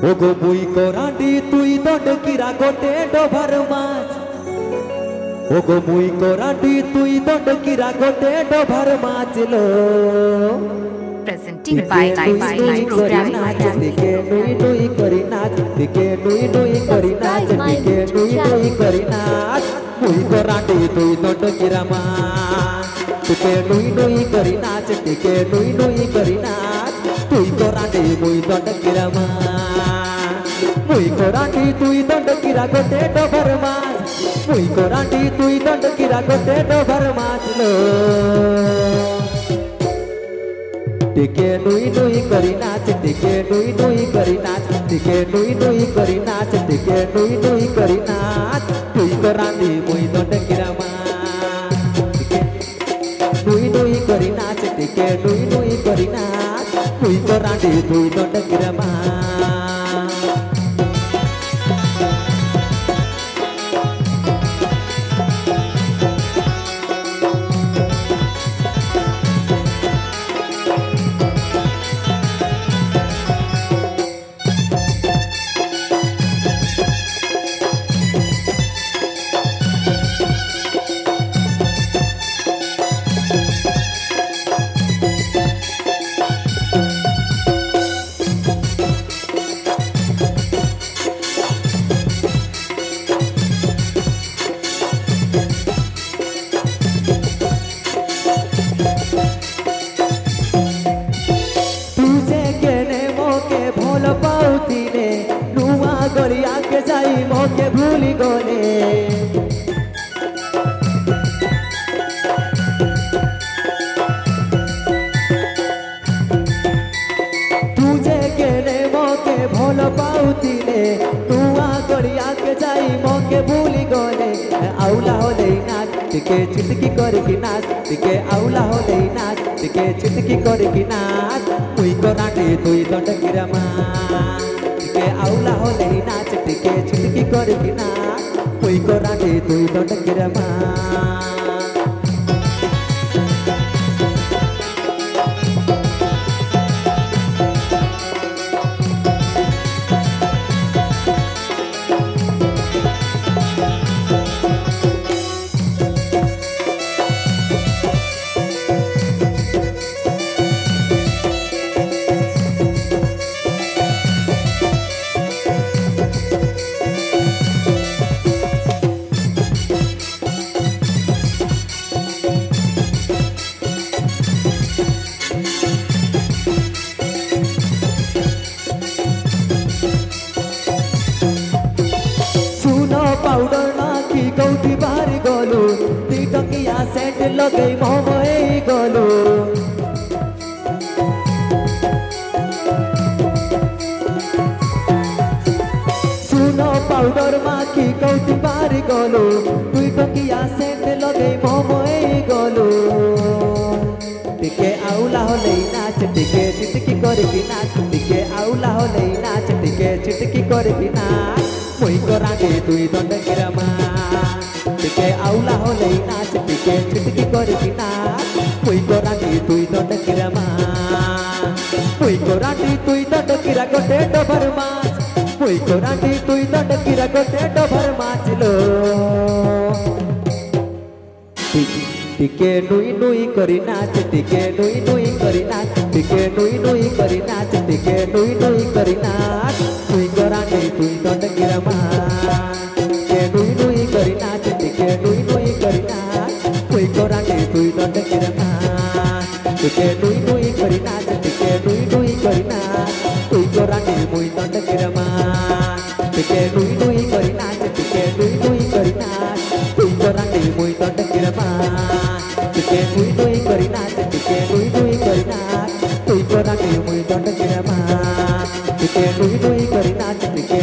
ওগো মুই কোরাডি তুই দড কিরা গোটে ডোভার মাছ ওগো মুই কোরাডি তুই দড কিরা গোটে ডোভার মাছ লো presenting by Live Program দিকে নুই নুই করি নাচ দিকে নুই নুই করি নাচ দিকে নুই নুই করি নাচ মুই কোরাডি তুই দড কিরা মাছ দিকে নুই নুই করি নাচ দিকে নুই নুই করি নাচ তুই কোরাডি মুই দড কিরা মাছ মুই কোরাডি তুই দড কিরা গোটে ডোভার মাছ মুই কোরাডি তুই দড কিরা গোটে ডোভার মাছ লো টিকে নুই নুই করি নাচ টিকে নুই নুই করি নাচ টিকে নুই নুই করি নাচ টিকে নুই নুই করি নাচ তুই কোরাডি মুই দড কিরা মাছ টিকে নুই নুই করি নাচ টিকে নুই নুই করি নাচ তুই কোরাডি তুই দড কিরা মাছ गलिया के जाई मोके भूली गले तुझे केने मोके भोल पाउती ने तुआ गलिया के जाई मोके भूली गले आउला होले नाच टिके चिटकी करकी नाच टिके आउला होले नाच टिके चिटकी करकी नाच मुई कोराडि तुई दड किरा माछ टिके आउला होले नाच टिके चिटकी करकी नाच मुई कोराडि तुई दड किरा माछ पाउडर नाखी कौटी बाहरी गलु दी टकिया सेंट लगे मोमए गलु सुनो पाउडर माखी कौटी बाहरी गलु दी टकिया सेंट लगे मोमए गलु टिके आउला होले नाच टिके चिटकी करकी नाच टिके आउला होले नाच टिके चिटकी करकी नाच मुई कोराडि तुई दड किरा माछ टिके आउला होले नाच टिके चिटकी करकी नाच मुई कोराडि तुई दड किरा माछ मुई कोराडि तुई दड किरा गोटे डोभार माछ मुई कोराडि तुई दड किरा गोटे डोभार माछ लो टिके नुई नुई करी नाच टिके नुई नुई करी नाच टिके नुई नुई करी नाच टिके नुई नुई करी नाच तुई कोराडि तुई दड किरा माछ टिके नुई नुई करी नाच टिके नुई नुई करी नाच तुई कोराडि तुई दड किरा माछ टिके नुई नुई करी नाच टिके नुई नुई करी नाच तुई कोराडि मुई दड किरा माछ टिके नुई नुई करी नाच टिके नुई नुई करी नाच तुई कोराडि मुई दड किरा माछ टिके नुई नुई करी नाच टिके नुई नुई करी नाच तुई कोराडि मुई दड किरा माछ टिके नुई नुई करी नाच टिके